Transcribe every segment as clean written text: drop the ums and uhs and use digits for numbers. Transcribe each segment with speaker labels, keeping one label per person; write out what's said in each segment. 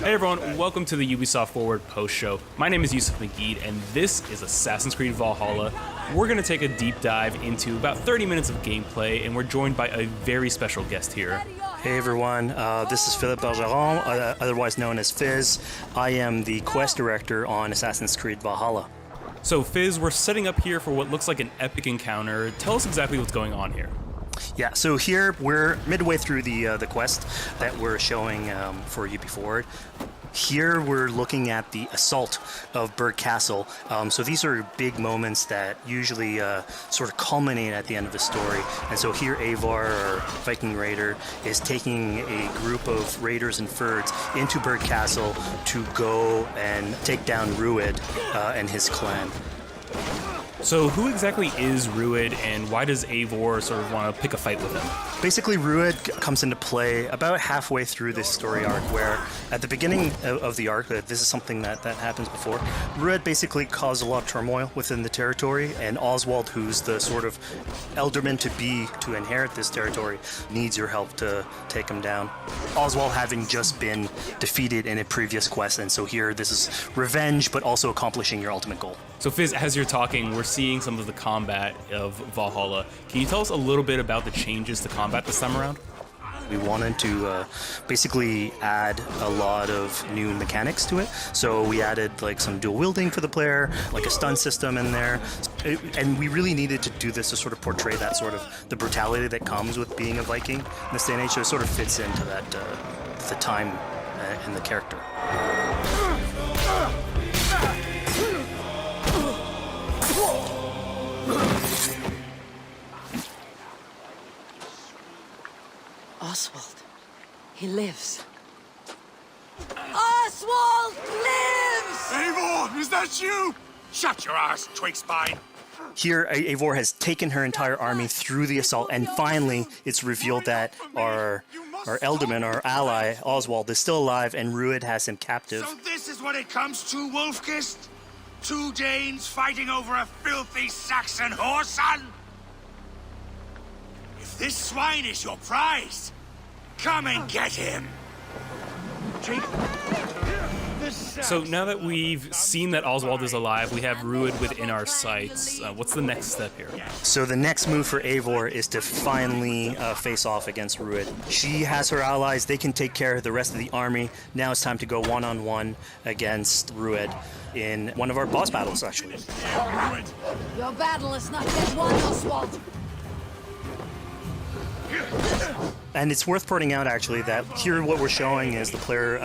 Speaker 1: Hey everyone, welcome to the Ubisoft Forward post show. My name is Yusuf McGeed, and this is Assassin's Creed Valhalla. We're going to take a deep dive into about 30 minutes of gameplay, and we're joined by a very special guest here.
Speaker 2: Hey everyone, this is Philippe Bergeron, otherwise known as Fizz. I am the quest director on Assassin's Creed Valhalla.
Speaker 1: So Fizz, we're setting up here for what looks like an epic encounter. Tell us exactly what's going on here.
Speaker 2: Yeah, so here we're midway through the quest that we're showing for UB Forward. Here we're looking at the assault of Burg Castle. So these are big moments that usually sort of culminate at the end of the story. And so here Eivor, our Viking raider, is taking a group of raiders and Fyrds into Burg Castle to go and take down Rued and his clan.
Speaker 1: So who exactly is Rued, and why does Eivor sort of want to pick a fight with him?
Speaker 2: Basically, Rued comes into play about halfway through this story arc, where at the beginning of the arc, this is something that happens before, Rued basically caused a lot of turmoil within the territory, and Oswald, who's the sort of elderman-to-be to inherit this territory, needs your help to take him down. Oswald having just been defeated in a previous quest, and so here this is revenge, but also accomplishing your ultimate goal.
Speaker 1: So Fizz, as you're talking, we're seeing some of the combat of Valhalla. Can you tell us a little bit about the changes to combat this time around?
Speaker 2: We wanted to basically add a lot of new mechanics to it. So we added like some dual wielding for the player, like a stun system in there. And we really needed to do this to sort of portray that sort of the brutality that comes with being a Viking in this day and age. So it sort of fits into that, the time and the character.
Speaker 3: Oswald. He lives. Oswald lives!
Speaker 4: Eivor, is that you? Shut your arse, twig spine.
Speaker 2: Here, Eivor has taken her entire army through the assault, and finally it's revealed that our Elderman, our ally, Oswald, is still alive, and Rued has him captive.
Speaker 4: So this is what it comes to, Wolfkist? Two Danes fighting over a filthy Saxon whoreson? If this swine is your prize, come and get him!
Speaker 1: So now that we've seen that Oswald is alive, we have Rued within our sights. What's the next step here?
Speaker 2: So the next move for Eivor is to finally face off against Rued. She has her allies, they can take care of the rest of the army. Now it's time to go one-on-one against Rued in one of our boss battles, actually.
Speaker 3: Your battle is not yet won, Oswald.
Speaker 2: And it's worth pointing out, actually, that here what we're showing is the player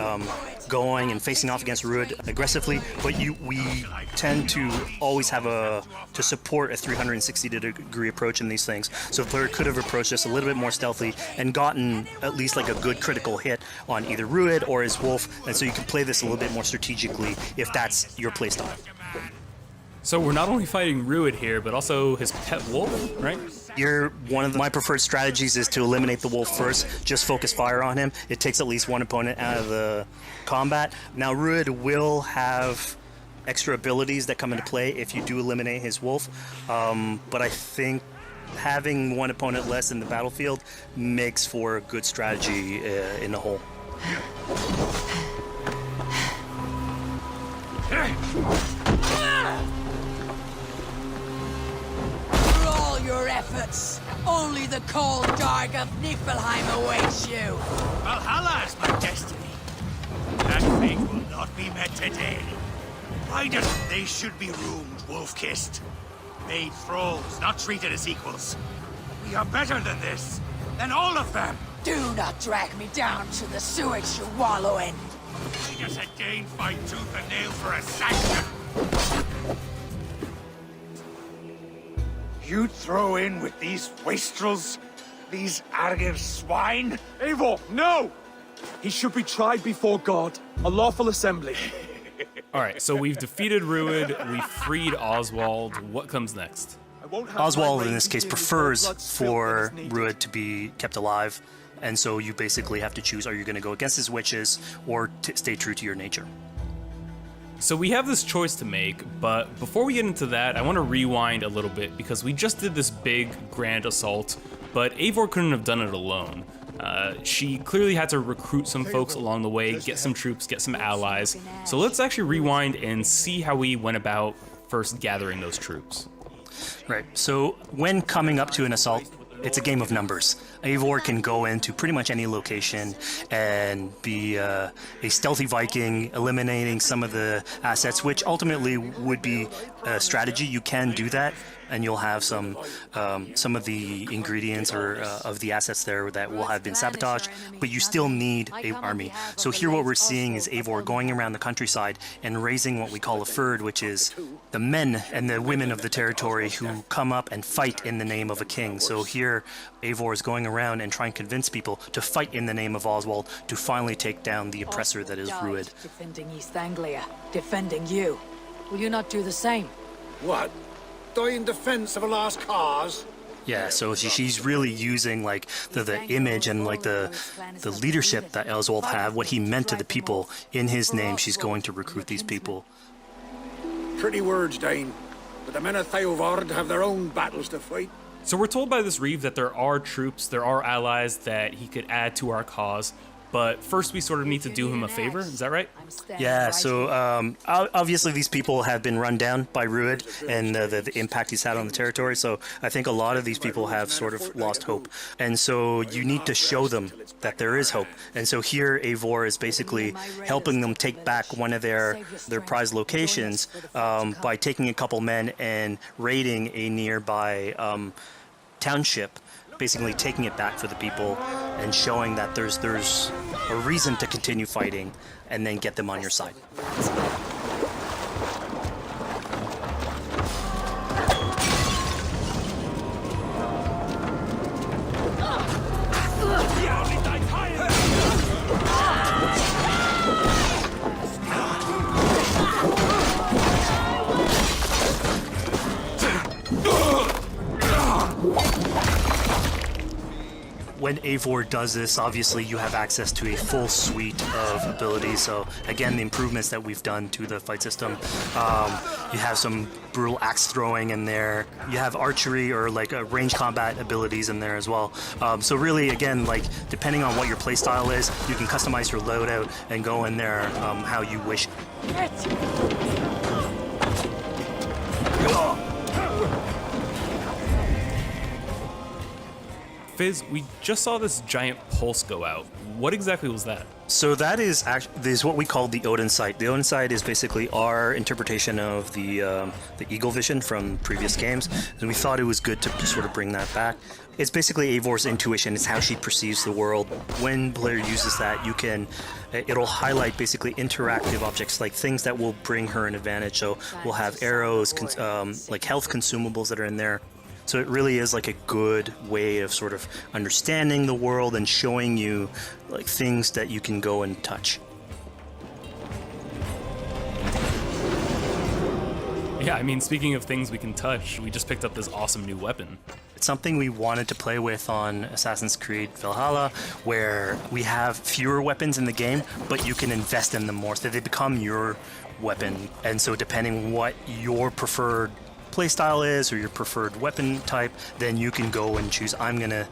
Speaker 2: going and facing off against Rued aggressively, but we tend to always have to support a 360-degree approach in these things. So the player could have approached this a little bit more stealthily and gotten at least like a good critical hit on either Rued or his wolf, and so you can play this a little bit more strategically if that's your playstyle.
Speaker 1: So we're not only fighting Rued here, but also his pet wolf, right?
Speaker 2: One of my preferred strategies is to eliminate the wolf first, just focus fire on him. It takes at least one opponent out of the combat. Now Rued will have extra abilities that come into play if you do eliminate his wolf, but I think having one opponent less in the battlefield makes for a good strategy in the whole.
Speaker 3: Your efforts. Only the cold dark of Niflheim awaits you.
Speaker 4: Valhalla is my destiny. That fate will not be met today. Why doesn't they should be roomed, Wolfkist? Made thralls, not treated as equals. We are better than this. Than all of them.
Speaker 3: Do not drag me down to the sewage you wallow in.
Speaker 4: We just a Dane fight tooth and nail for a Saxon. You'd throw in with these wastrels? These Argir swine?
Speaker 5: Eivor, no! He should be tried before God, a lawful assembly.
Speaker 1: Alright, so we've defeated Rued, we've freed Oswald. What comes next?
Speaker 2: Oswald, in this case, prefers for Rued to be kept alive, and so you basically have to choose, are you going to go against his wishes or stay true to your nature?
Speaker 1: So we have this choice to make, but before we get into that, I want to rewind a little bit because we just did this big, grand assault, but Eivor couldn't have done it alone. She clearly had to recruit some folks along the way, get some troops, get some allies. So let's actually rewind and see how we went about first gathering those troops.
Speaker 2: Right. So when coming up to an assault, it's a game of numbers. Eivor can go into pretty much any location and be a stealthy Viking, eliminating some of the assets, which ultimately would be a strategy. You can do that, and you'll have some of the ingredients or of the assets there that will have been sabotaged, but you still need an army. So here what we're seeing is Eivor going around the countryside and raising what we call a fyrd, which is the men and the women of the territory who come up and fight in the name of a king. So here Eivor is going around and trying to convince people to fight in the name of Oswald to finally take down the oppressor that is Rued.
Speaker 3: Defending East Anglia, defending you. Will you not do the same?
Speaker 4: What? Die in defense of a lost cause?
Speaker 2: Yeah, so she's really using like the image and like the leadership that Oswald had, what he meant to the people in his name. She's going to recruit these people.
Speaker 4: Pretty words, Dane. But the men of Theovard have their own battles to fight.
Speaker 1: So we're told by this Reeve that there are troops, there are allies that he could add to our cause, but first we sort of need to do him a favor, is that right?
Speaker 2: Yeah, so obviously these people have been run down by Rued and the impact he's had on the territory, so I think a lot of these people have sort of lost hope. And so you need to show them that there is hope. And so here Eivor is basically helping them take back one of their prized locations by taking a couple men and raiding a nearby township, basically taking it back for the people and showing that there's a reason to continue fighting and then get them on your side. When Eivor does this, obviously you have access to a full suite of abilities. So again, the improvements that we've done to the fight system. You have some brutal axe throwing in there. You have archery or like range combat abilities in there as well. So really, again, like depending on what your playstyle is, you can customize your loadout and go in there how you wish.
Speaker 1: Fizz, we just saw this giant pulse go out. What exactly was that?
Speaker 2: So that is what we call the Odin sight. The Odin sight is basically our interpretation of the eagle vision from previous games, and we thought it was good to sort of bring that back. It's basically Eivor's intuition. It's how she perceives the world. When player uses that, it'll highlight basically interactive objects, like things that will bring her an advantage. So we'll have arrows, like health consumables that are in there. So it really is like a good way of sort of understanding the world and showing you like things that you can go and touch.
Speaker 1: Yeah, I mean, speaking of things we can touch, we just picked up this awesome new weapon.
Speaker 2: It's something we wanted to play with on Assassin's Creed Valhalla, where we have fewer weapons in the game, but you can invest in them more, so they become your weapon. And so depending what your preferred playstyle is or your preferred weapon type, then you can go and choose, I'm gonna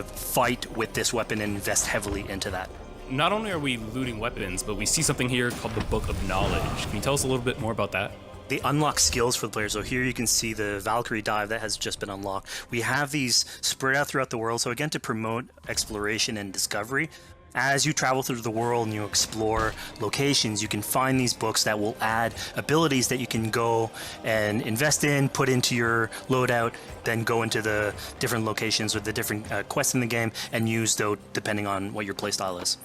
Speaker 2: fight with this weapon and invest heavily into that.
Speaker 1: Not only are we looting weapons, but we see something here called the Book of Knowledge. Can you tell us a little bit more about that?
Speaker 2: They unlock skills for the players. So here you can see the Valkyrie dive that has just been unlocked. We have these spread out throughout the world, so again, to promote exploration and discovery. As you travel through the world and you explore locations, you can find these books that will add abilities that you can go and invest in, put into your loadout, then go into the different locations with the different quests in the game and use those depending on what your playstyle is.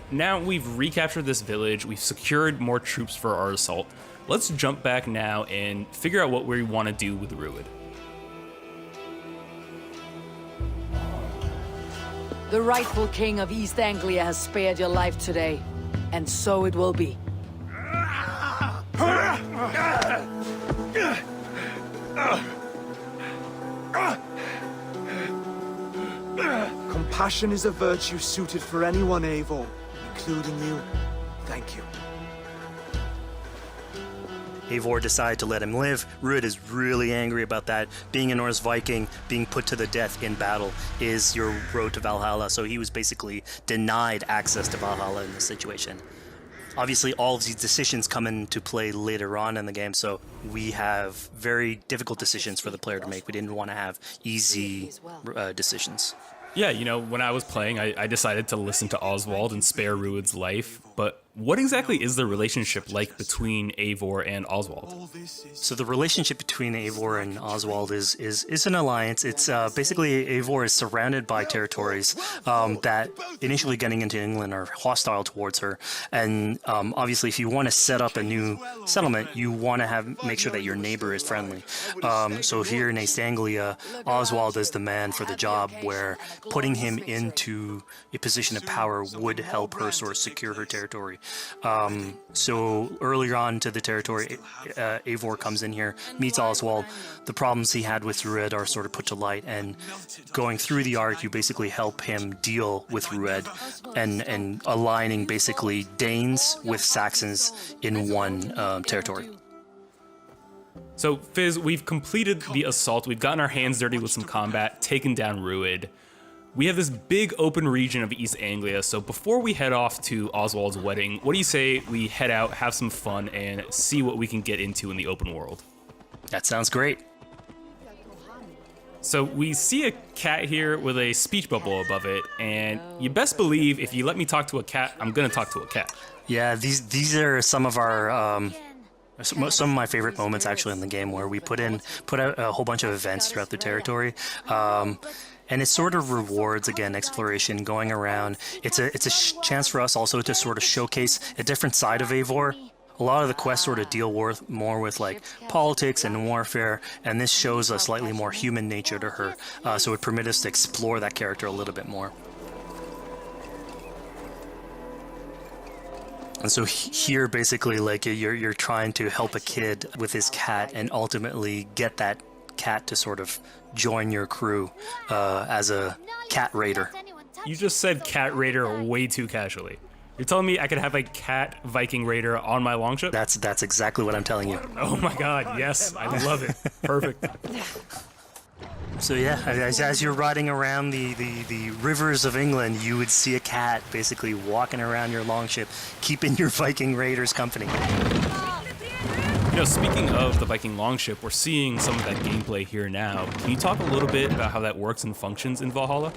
Speaker 1: Now we've recaptured this village, we've secured more troops for our assault. Let's jump back now and figure out what we want to do with Rued.
Speaker 3: The rightful king of East Anglia has spared your life today, and so it will be.
Speaker 5: Compassion is a virtue suited for anyone, Eivor, including you. Thank you.
Speaker 2: Eivor decided to let him live. Ruud is really angry about that. Being a Norse Viking, being put to the death in battle is your road to Valhalla, so he was basically denied access to Valhalla in this situation. Obviously, all of these decisions come into play later on in the game, so we have very difficult decisions for the player to make. We didn't want to have easy decisions.
Speaker 1: Yeah, you know, when I was playing, I decided to listen to Oswald and spare Ruud's life, but what exactly is the relationship like between Eivor and Oswald?
Speaker 2: So the relationship between Eivor and Oswald is an alliance. It's basically Eivor is surrounded by territories that initially getting into England are hostile towards her, and obviously if you want to set up a new settlement, you want to make sure that your neighbor is friendly. So here in East Anglia, Oswald is the man for the job, where putting him into a position of power would help her sort of secure her territory. So earlier on to the territory, Eivor comes in here, meets Oswald. The problems he had with Ruud are sort of put to light, and going through the arc, you basically help him deal with Ruud and aligning basically Danes with Saxons in one territory.
Speaker 1: So, Fizz, we've completed the assault, we've gotten our hands dirty with some combat, taken down Ruud. We have this big open region of East Anglia, so before we head off to Oswald's wedding, what do you say we head out, have some fun, and see what we can get into in the open world?
Speaker 2: That sounds great.
Speaker 1: So we see a cat here with a speech bubble above it, and you best believe if you let me talk to a cat, I'm gonna talk to a cat.
Speaker 2: Yeah, these are some of our some of my favorite moments actually in the game, where we put out a whole bunch of events throughout the territory. And it sort of rewards, again, exploration, going around. It's a chance for us also to sort of showcase a different side of Eivor. A lot of the quests sort of deal more with like politics and warfare, and this shows a slightly more human nature to her. So it permits us to explore that character a little bit more. And so here, basically, like you're trying to help a kid with his cat, and ultimately get that cat to sort of join your crew as a cat raider.
Speaker 1: You just said cat raider way too casually. You're telling me I could have a cat Viking raider on my longship?
Speaker 2: That's exactly what I'm telling you.
Speaker 1: Oh my god, yes, I love it. Perfect.
Speaker 2: So yeah, as you're riding around the rivers of England, you would see a cat basically walking around your longship, keeping your Viking raiders company.
Speaker 1: You know, speaking of the Viking longship, we're seeing some of that gameplay here now. Can you talk a little bit about how that works and functions in Valhalla?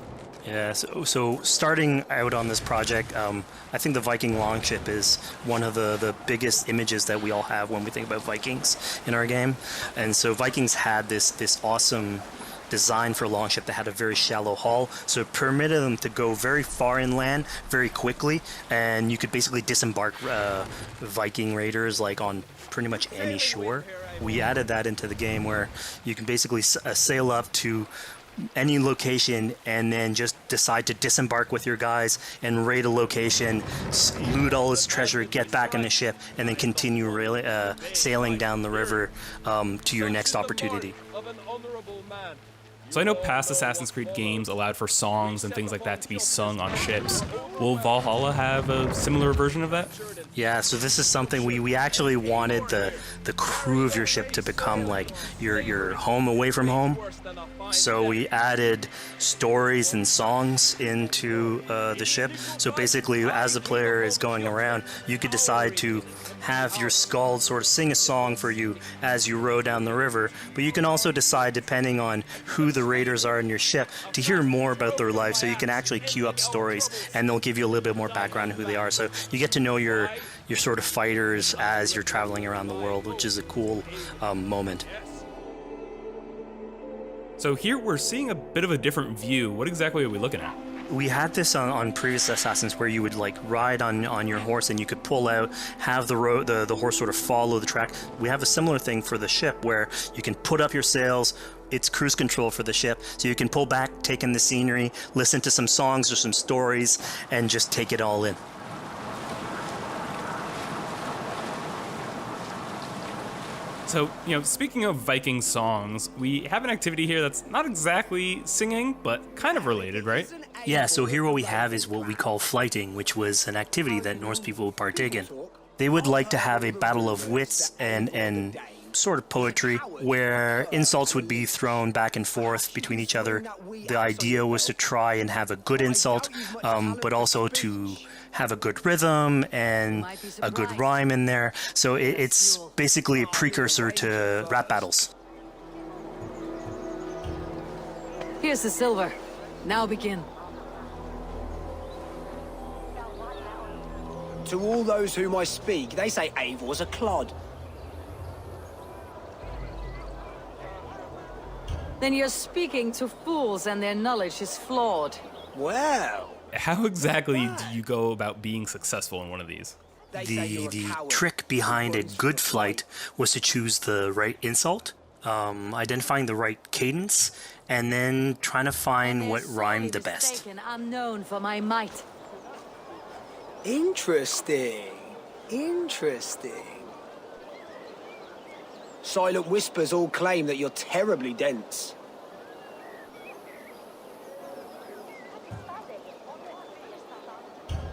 Speaker 2: Yeah, so starting out on this project, I think the Viking longship is one of the biggest images that we all have when we think about Vikings in our game. And so Vikings had this awesome design for longship that had a very shallow hull, so it permitted them to go very far inland very quickly, and you could basically disembark Viking raiders like on pretty much any shore. We added that into the game, where you can basically sail up to any location and then just decide to disembark with your guys and raid a location, loot all its treasure, get back in the ship, and then continue sailing down the river to your next opportunity.
Speaker 1: So I know past Assassin's Creed games allowed for songs and things like that to be sung on ships. Will Valhalla have a similar version of that?
Speaker 2: Yeah, so this is something we actually wanted the crew of your ship to become like your home away from home. So we added stories and songs into the ship. So basically, as the player is going around, you could decide to have your skald sort of sing a song for you as you row down the river. But you can also decide, depending on who the raiders are in your ship, to hear more about their life. So you can actually queue up stories, and they'll give you a little bit more background on who they are. So you get to know your sort of fighters as you're traveling around the world, which is a cool moment.
Speaker 1: So here we're seeing a bit of a different view. What exactly are we looking at?
Speaker 2: We had this on previous Assassins, where you would like ride on your horse, and you could pull out, have the horse sort of follow the track. We have a similar thing for the ship, where you can put up your sails. It's cruise control for the ship, so you can pull back, take in the scenery, listen to some songs or some stories, and just take it all in.
Speaker 1: So, you know, speaking of Viking songs, we have an activity here that's not exactly singing, but kind of related, right?
Speaker 2: Yeah, so here what we have is what we call flighting, which was an activity that Norse people would partake in. They would like to have a battle of wits and sort of poetry where insults would be thrown back and forth between each other. The idea was to try and have a good insult, but also to have a good rhythm and a good rhyme in there. So it's basically a precursor to rap battles.
Speaker 6: Here's the silver. Now begin.
Speaker 7: To all those whom I speak, they say Eivor's a clod.
Speaker 6: Then you're speaking to fools and their knowledge is flawed.
Speaker 7: Well,
Speaker 1: How exactly do you go about being successful in one of these?
Speaker 2: The trick behind a good flight was to choose the right insult, identifying the right cadence, and then trying to find what rhymed the best.
Speaker 6: I'm known for my might.
Speaker 7: interesting. Interesting. Silent whispers all claim that you're terribly dense.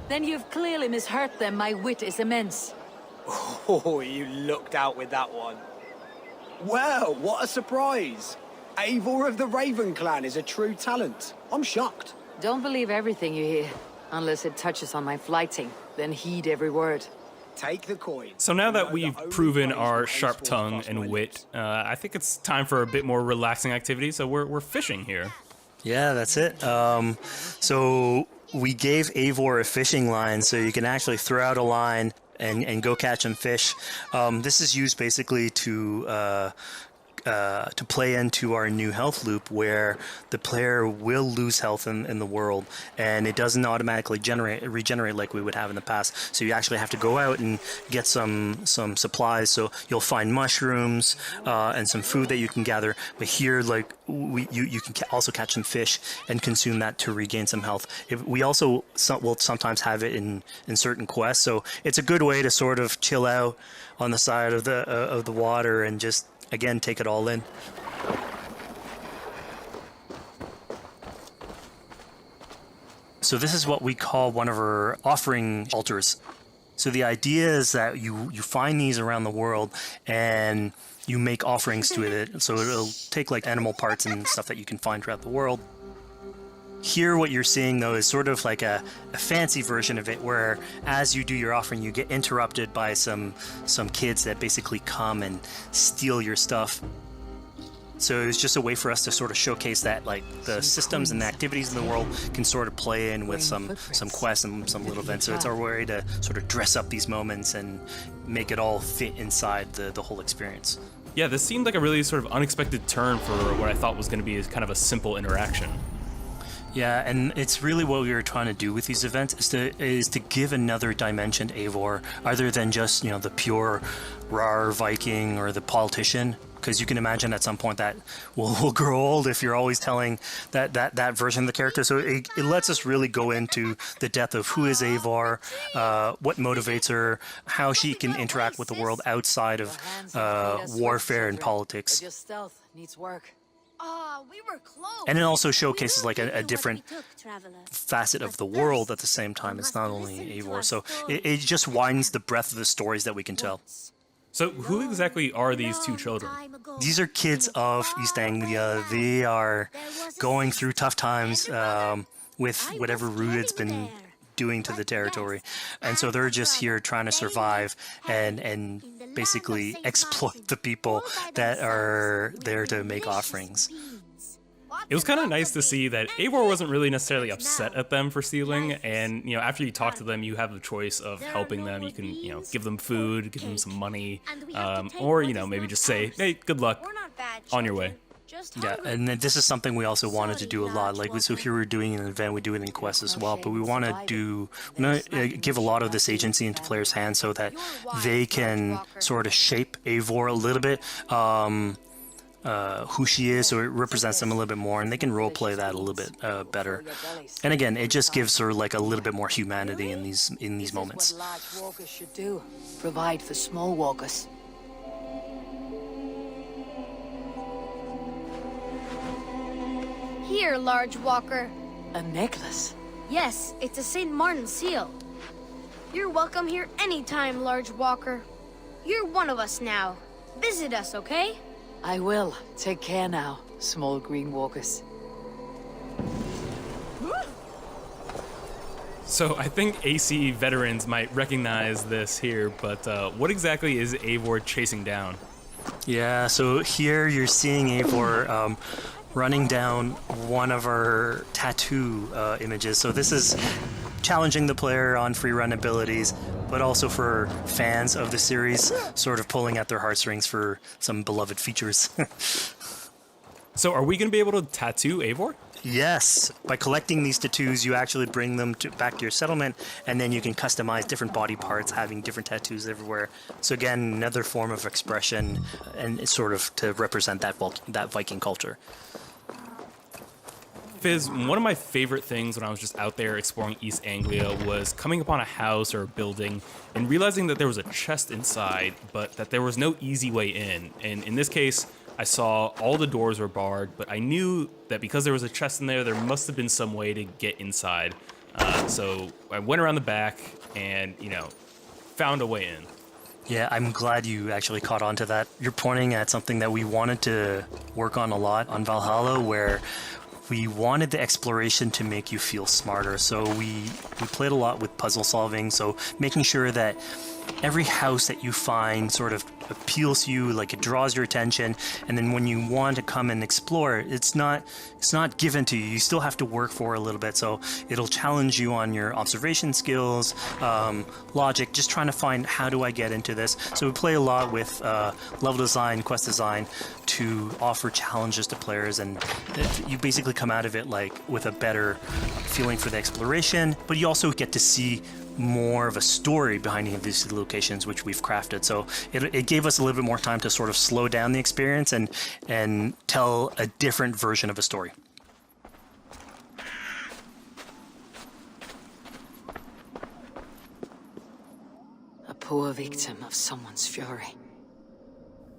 Speaker 6: Then you've clearly misheard them. My wit is immense.
Speaker 7: Oh, you looked out with that one. Well, what a surprise. Eivor of the Raven Clan is a true talent. I'm shocked.
Speaker 6: Don't believe everything you hear, unless it touches on my flighting. Then heed every word.
Speaker 7: Take the coin.
Speaker 1: So now that we've proven our sharp tongue and wit, I think it's time for a bit more relaxing activity. So we're fishing here.
Speaker 2: Yeah, that's it. So we gave Eivor a fishing line, so you can actually throw out a line and go catch some fish. This is used basically to play into our new health loop, where the player will lose health in the world, and it doesn't automatically regenerate like we would have in the past. So you actually have to go out and get some supplies. So you'll find mushrooms and some food that you can gather. But here, like you can also catch some fish and consume that to regain some health. We also will sometimes have it in certain quests. So it's a good way to sort of chill out on the side of the water and just, again, take it all in. So this is what we call one of our offering altars. So the idea is that you find these around the world and you make offerings to it. So it'll take like animal parts and stuff that you can find throughout the world. Here what you're seeing though is sort of like a fancy version of it, where as you do your offering you get interrupted by some kids that basically come and steal your stuff. So it's just a way for us to sort of showcase that like the systems and the activities in the world can sort of play in with some quests and some little events. So it's our way to sort of dress up these moments and make it all fit inside the whole experience.
Speaker 1: Yeah, this seemed like a really sort of unexpected turn for what I thought was going to be kind of a simple interaction.
Speaker 2: Yeah, and it's really what we were trying to do with these events is to give another dimension to Eivor, other than just, the pure rar Viking or the politician. Because you can imagine at some point that will grow old if you're always telling that version of the character. So it lets us really go into the depth of who is Eivor, what motivates her, how she can interact with the world outside of warfare and politics.
Speaker 6: But your stealth needs work.
Speaker 8: We were close.
Speaker 2: And it also showcases like a different facet of the world at the same time. It's not only Eivor. So it just widens the breadth of the stories that we can tell.
Speaker 1: So who exactly are these two children?
Speaker 2: These are kids of East Anglia. They are going through tough times with whatever Rued's been doing to the territory. And so they're just here trying to survive and basically exploit the people that are there to make offerings.
Speaker 1: It was kind of nice to see that Eivor wasn't really necessarily upset at them for stealing, and after you talk to them, you have the choice of helping them. You can give them food, give them some money, or maybe just say, hey, good luck, on your way.
Speaker 2: Yeah, and this is something we also wanted to do a lot. Like, so here we're doing an event, we do it in quests as well, but we want to give a lot of this agency into players' hands so that they can sort of shape Eivor a little bit, who she is, so it represents them a little bit more, and they can roleplay that a little bit better. And again, it just gives her like a little bit more humanity in these moments.
Speaker 6: What large walkers should do: provide for small walkers.
Speaker 8: Here, large walker.
Speaker 6: A necklace.
Speaker 8: Yes, it's a St. Martin seal. You're welcome here anytime, Large Walker. You're one of us now. Visit us, okay?
Speaker 6: I will. Take care now, small green walkers.
Speaker 1: So I think AC veterans might recognize this here, but what exactly is Eivor chasing down?
Speaker 2: Yeah, so here you're seeing Eivor running down one of our tattoo images. So this is challenging the player on free run abilities, but also for fans of the series, sort of pulling at their heartstrings for some beloved features.
Speaker 1: So are we going to be able to tattoo Eivor?
Speaker 2: Yes, by collecting these tattoos, you actually bring them back to your settlement, and then you can customize different body parts, having different tattoos everywhere. So again, another form of expression, and it's sort of to represent that Viking culture.
Speaker 1: Fizz, one of my favorite things when I was just out there exploring East Anglia was coming upon a house or a building and realizing that there was a chest inside, but that there was no easy way in. And in this case, I saw all the doors were barred, but I knew that because there was a chest in there, there must have been some way to get inside. So I went around the back and, found a way in.
Speaker 2: Yeah, I'm glad you actually caught on to that. You're pointing at something that we wanted to work on a lot on Valhalla, where we wanted the exploration to make you feel smarter. So we played a lot with puzzle solving, so making sure that every house that you find sort of appeals to you, like it draws your attention, and then when you want to come and explore, it's not given to you. You still have to work for it a little bit, so it'll challenge you on your observation skills, logic, just trying to find how do I get into this. So we play a lot with level design, quest design to offer challenges to players, and you basically come out of it like with a better feeling for the exploration, but you also get to see more of a story behind any of these locations which we've crafted. So it gave us a little bit more time to sort of slow down the experience and tell a different version of a story.
Speaker 6: A poor victim of someone's fury.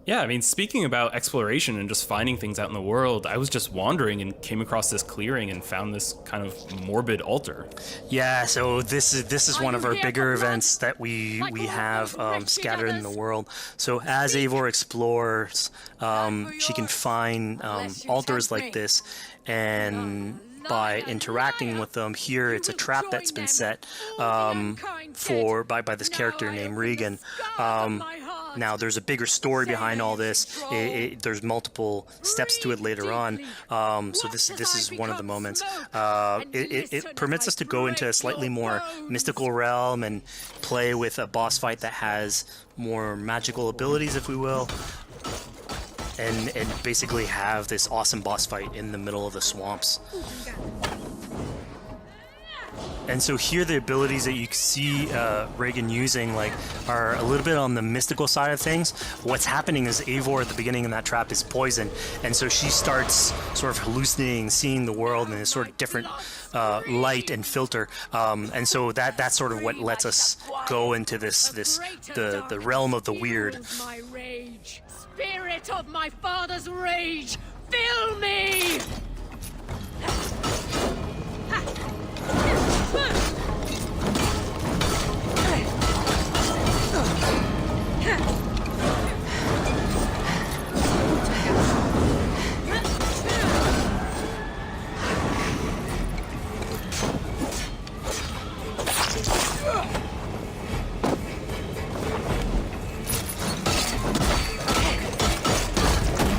Speaker 1: Yeah, I mean, speaking about exploration and just finding things out in the world, I was just wandering and came across this clearing and found this kind of morbid altar.
Speaker 2: Yeah, so this is one of our bigger events that we have scattered in the world. So as Eivor explores, she can find altars like this, and by interacting with them, here it's a trap that's been set by this character named Regan. Now, there's a bigger story behind all this. There's multiple steps to it later on. So this is one of the moments. It permits us to go into a slightly more mystical realm and play with a boss fight that has more magical abilities, if we will. And basically have this awesome boss fight in the middle of the swamps. And so here the abilities that you see Reagan using are a little bit on the mystical side of things. What's happening is Eivor at the beginning of that trap is poisoned, and so she starts sort of hallucinating, seeing the world in a sort of different light and filter. And so that's sort of what lets us go into the realm of the weird.
Speaker 3: My rage, spirit of my father's rage, fill me!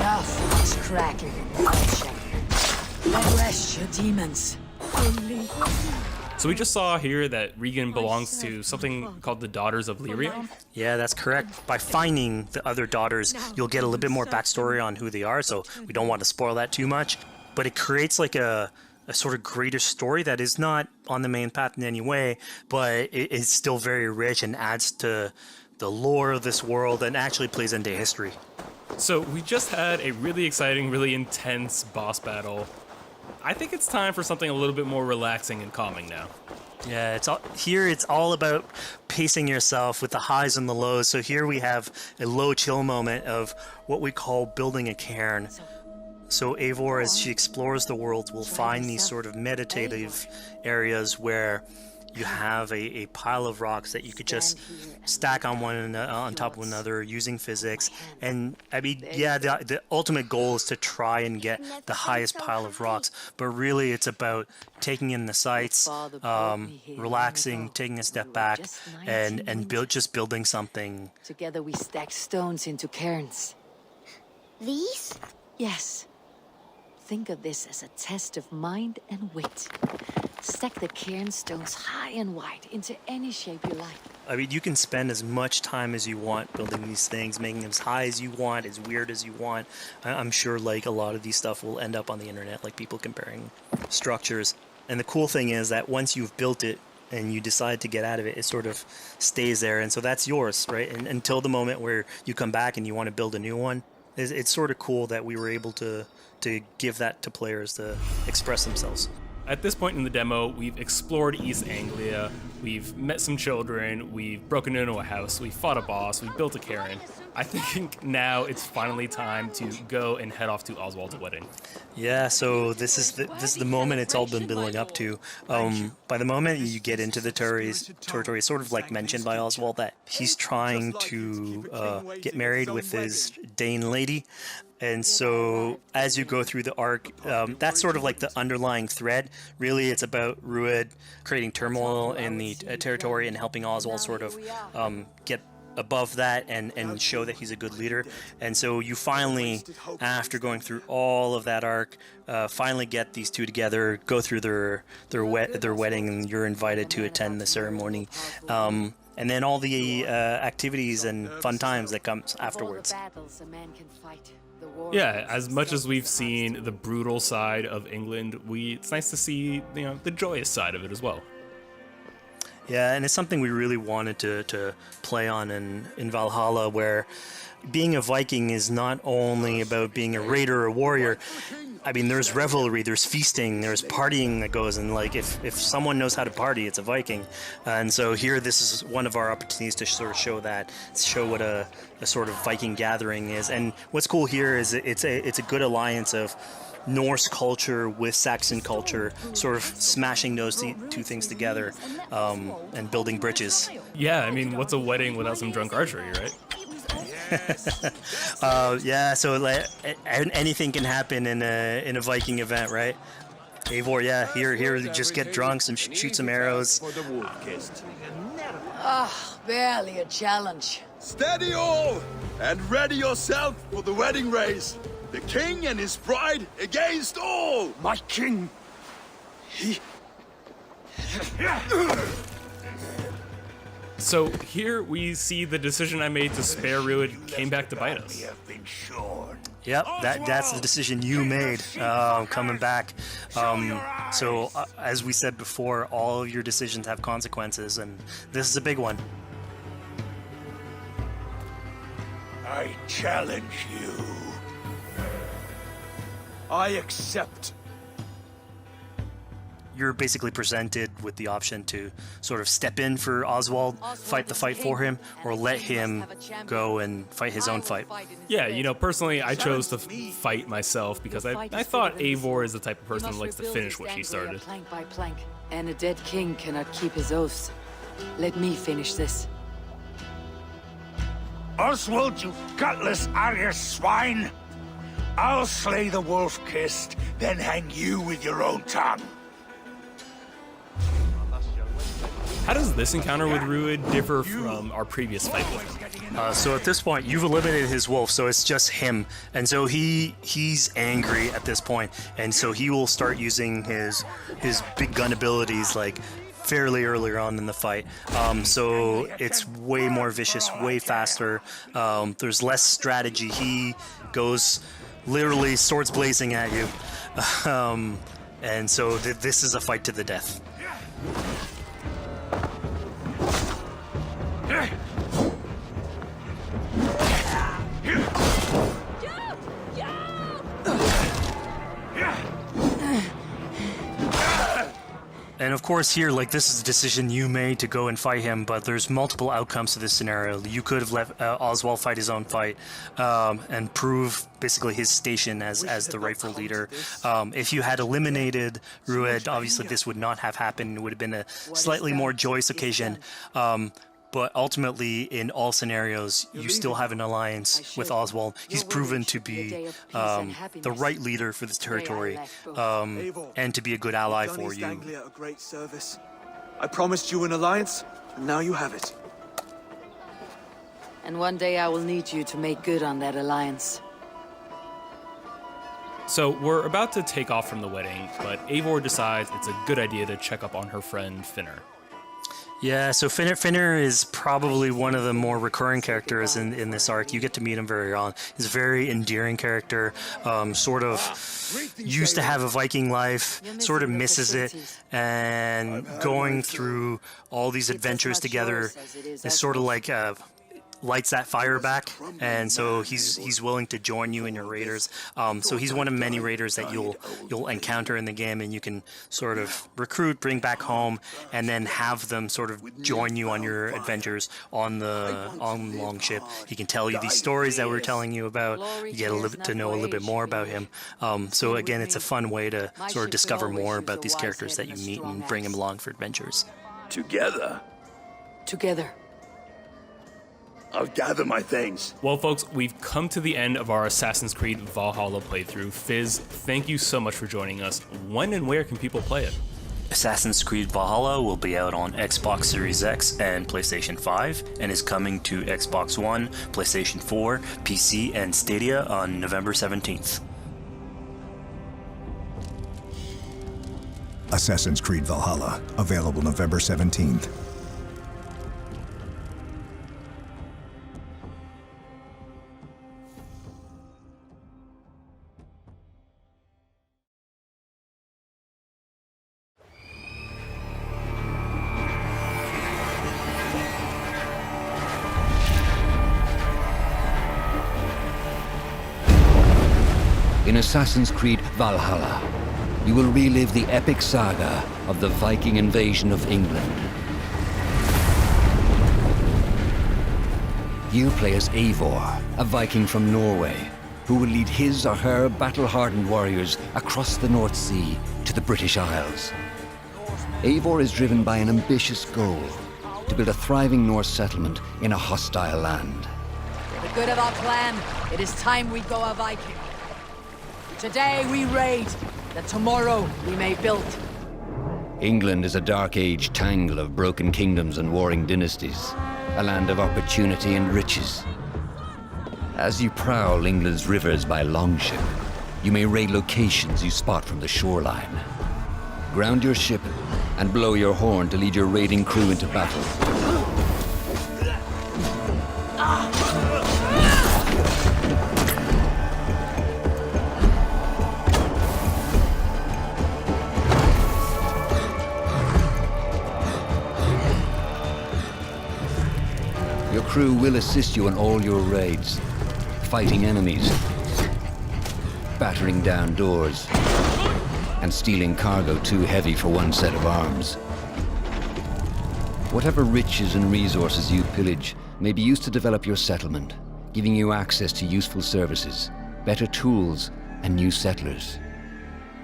Speaker 6: Enough is cracking and punching. Rest your demons.
Speaker 1: So we just saw here that Regan belongs to something called the Daughters of Lyria.
Speaker 2: Yeah, that's correct. By finding the other daughters, you'll get a little bit more backstory on who they are, so we don't want to spoil that too much. But it creates like a sort of greater story that is not on the main path in any way, but it is still very rich and adds to the lore of this world and actually plays into history.
Speaker 1: So we just had a really exciting, really intense boss battle. I think it's time for something a little bit more relaxing and calming now.
Speaker 2: Yeah, it's all about pacing yourself with the highs and the lows. So here we have a low chill moment of what we call building a cairn. So Eivor, as she explores the world, will find these sort of meditative areas where you have a pile of rocks that you could just stack on on top of another using physics. And I mean, yeah, the ultimate goal is to try and get the highest pile of rocks, but really it's about taking in the sights, relaxing, taking a step back, and just building something.
Speaker 6: Together we stack stones into cairns.
Speaker 8: These?
Speaker 6: Yes. Think of this as a test of mind and wit. Stack the cairn stones high and wide into any shape you like.
Speaker 2: I mean, you can spend as much time as you want building these things, making them as high as you want, as weird as you want. I'm sure like a lot of these stuff will end up on the internet, like people comparing structures. And the cool thing is that once you've built it and you decide to get out of it, it sort of stays there. And so that's yours, right? And until the moment where you come back and you want to build a new one. It's sort of cool that we were able to give that to players to express themselves.
Speaker 1: At this point in the demo, we've explored East Anglia, we've met some children, we've broken into a house, we fought a boss, we built a cairn. I think now it's finally time to go and head off to Oswald's wedding.
Speaker 2: Yeah, so this is the moment it's all been building up to. By the moment you get into the territory, it's sort of like mentioned by Oswald that he's trying to get married with his Dane lady. And so as you go through the arc, that's sort of like the underlying thread. Really, it's about Rued creating turmoil in the territory and helping Oswald sort of get above that and show that he's a good leader. And so you finally, after going through all of that arc, finally get these two together, go through their wedding, and you're invited to attend the ceremony. And then all the activities and fun times that comes afterwards.
Speaker 1: Yeah, as much as we've seen the brutal side of England, it's nice to see, the joyous side of it as well.
Speaker 2: Yeah, and it's something we really wanted to play on in Valhalla, where being a Viking is not only about being a raider or a warrior. I mean, there's revelry, there's feasting, there's partying that goes, and like if someone knows how to party, it's a Viking. And so here, this is one of our opportunities to sort of show what a sort of Viking gathering is. And what's cool here is it's a good alliance of Norse culture with Saxon culture, sort of smashing those two things together and building bridges.
Speaker 1: Yeah, I mean, what's a wedding without some drunk archery, right?
Speaker 2: Yeah, so like, anything can happen in a Viking event, right? Eivor, yeah, here, just get drunk, shoot some arrows.
Speaker 6: Barely a challenge.
Speaker 9: Steady all, and ready yourself for the wedding race. The king and his bride against all!
Speaker 5: My king! He...
Speaker 1: So here we see the decision I made to spare Rued came back to bite us.
Speaker 2: Yep, that's the decision you made, coming back. So as we said before, all of your decisions have consequences, and this is a big one.
Speaker 4: I challenge you.
Speaker 5: I accept.
Speaker 2: You're basically presented with the option to sort of step in for Oswald, fight the fight for him, or let him go and fight his own fight.
Speaker 1: Yeah, personally, I chose to fight myself because I thought Eivor is the type of person who likes to finish what she started.
Speaker 6: Plank by plank, and a dead king cannot keep his oaths. Let me finish this.
Speaker 4: Oswald, you gutless Arya swine! I'll slay the wolf-kissed, then hang you with your own tongue.
Speaker 1: How does this encounter with Rued differ from our previous fight with him?
Speaker 2: So at this point, you've eliminated his wolf, so it's just him. And so he's angry at this point, and so he will start using his big gun abilities like fairly earlier on in the fight. So it's way more vicious, way faster. There's less strategy. He goes literally swords blazing at you. And so this is a fight to the death. And of course, here, like, this is a decision you made to go and fight him, but there's multiple outcomes to this scenario. You could have let Oswald fight his own fight and prove basically his station as the rightful leader. If you had eliminated Rued, obviously this would not have happened. It would have been a slightly more joyous occasion. But ultimately, in all scenarios, you still have an alliance with Oswald. He's proven to be the right leader for this territory and to be a good ally for you.
Speaker 5: A great service. I promised you an alliance, and now you have it.
Speaker 6: And one day I will need you to make good on that alliance.
Speaker 1: So we're about to take off from the wedding, but Eivor decides it's a good idea to check up on her friend Finner.
Speaker 2: Yeah, so Finner is probably one of the more recurring characters in this arc. You get to meet him very early. He's a very endearing character, sort of used to have a Viking life, sort of misses it, and going through all these adventures together is sort of like lights that fire back, and so he's willing to join you in your raiders. So he's one of many raiders that you'll encounter in the game, and you can sort of recruit, bring back home, and then have them sort of join you on your adventures on Longship. He can tell you these stories that we're telling you about. You get to know a little bit more about him. So again, it's a fun way to sort of discover more about these characters that you meet and bring them along for adventures.
Speaker 9: Together?
Speaker 6: Together.
Speaker 9: I'll gather my things.
Speaker 1: Well, folks, we've come to the end of our Assassin's Creed Valhalla playthrough. Fizz, thank you so much for joining us. When and where can people play it?
Speaker 2: Assassin's Creed Valhalla will be out on Xbox Series X and PlayStation 5 and is coming to Xbox One, PlayStation 4, PC, and Stadia on November 17th.
Speaker 10: Assassin's Creed Valhalla, available November 17th.
Speaker 11: In Assassin's Creed Valhalla, you will relive the epic saga of the Viking invasion of England. You play as Eivor, a Viking from Norway, who will lead his or her battle-hardened warriors across the North Sea to the British Isles. Eivor is driven by an ambitious goal, to build a thriving Norse settlement in a hostile land.
Speaker 3: For the good of our clan, it is time we go a Viking. Today we raid, that tomorrow we may build.
Speaker 11: England is a dark age tangle of broken kingdoms and warring dynasties, a land of opportunity and riches. As you prowl England's rivers by longship, you may raid locations you spot from the shoreline. Ground your ship and blow your horn to lead your raiding crew into battle. Your crew will assist you on all your raids, fighting enemies, battering down doors, and stealing cargo too heavy for one set of arms. Whatever riches and resources you pillage may be used to develop your settlement, giving you access to useful services, better tools, and new settlers.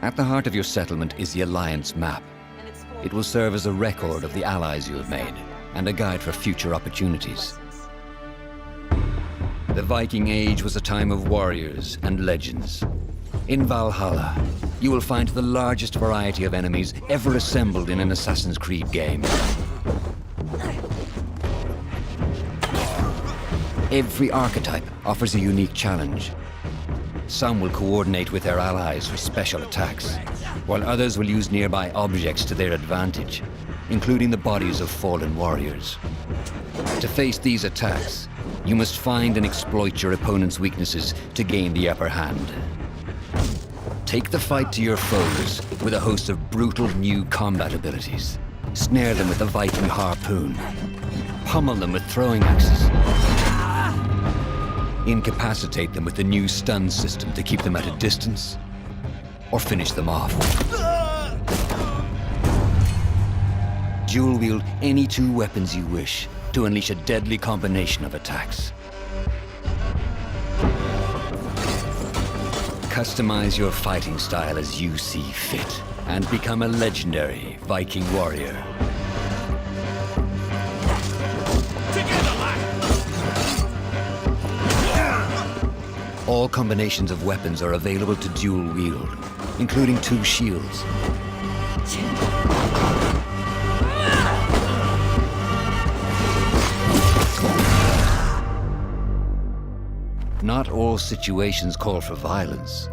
Speaker 11: At the heart of your settlement is the Alliance map. It will serve as a record of the allies you have made, and a guide for future opportunities. The Viking Age was a time of warriors and legends. In Valhalla, you will find the largest variety of enemies ever assembled in an Assassin's Creed game. Every archetype offers a unique challenge. Some will coordinate with their allies for special attacks, while others will use nearby objects to their advantage, including the bodies of fallen warriors. To face these attacks, you must find and exploit your opponent's weaknesses to gain the upper hand. Take the fight to your foes with a host of brutal new combat abilities. Snare them with the Viking harpoon. Pummel them with throwing axes. Incapacitate them with the new stun system to keep them at a distance, or finish them off. dual-wield any 2 weapons you wish to unleash a deadly combination of attacks. Customize your fighting style as you see fit, and become a legendary Viking warrior. All combinations of weapons are available to dual wield, including 2 shields. Not all situations call for violence.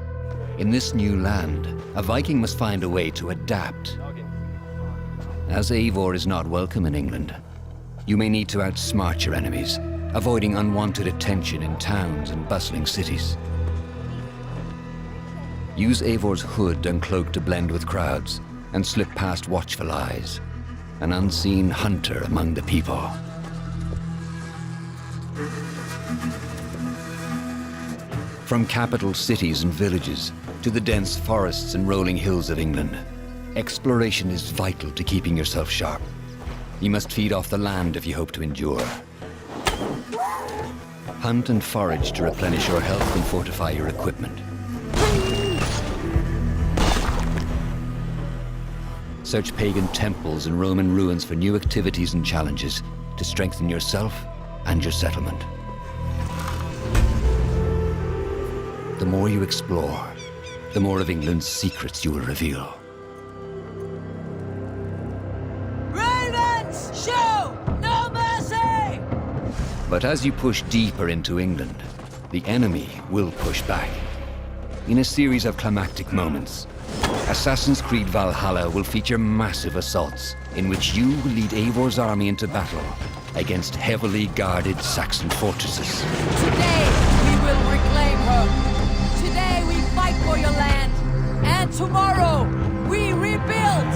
Speaker 11: In this new land, a Viking must find a way to adapt. As Eivor is not welcome in England, you may need to outsmart your enemies, avoiding unwanted attention in towns and bustling cities. Use Eivor's hood and cloak to blend with crowds, and slip past watchful eyes, an unseen hunter among the people. From capital cities and villages to the dense forests and rolling hills of England, exploration is vital to keeping yourself sharp. You must feed off the land if you hope to endure. Hunt and forage to replenish your health and fortify your equipment. Search pagan temples and Roman ruins for new activities and challenges to strengthen yourself and your settlement. The more you explore, the more of England's secrets you will reveal.
Speaker 3: Ravens, show no mercy!
Speaker 11: But as you push deeper into England, the enemy will push back. In a series of climactic moments, Assassin's Creed Valhalla will feature massive assaults in which you will lead Eivor's army into battle against heavily guarded Saxon fortresses.
Speaker 3: Today, we will reclaim her. Today, we fight for your land. And tomorrow, we rebuild!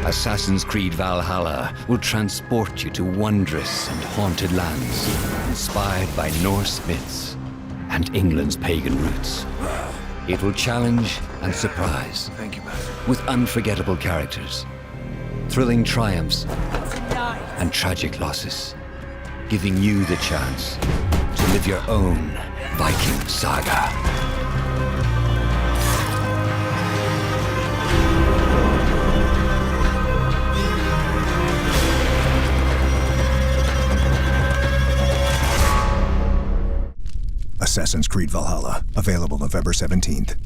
Speaker 11: Assassin's Creed Valhalla will transport you to wondrous and haunted lands, inspired by Norse myths and England's pagan roots. It will challenge and surprise, with unforgettable characters, thrilling triumphs, and tragic losses, giving you the chance to live your own Viking saga.
Speaker 10: Assassin's Creed Valhalla, available November 17th.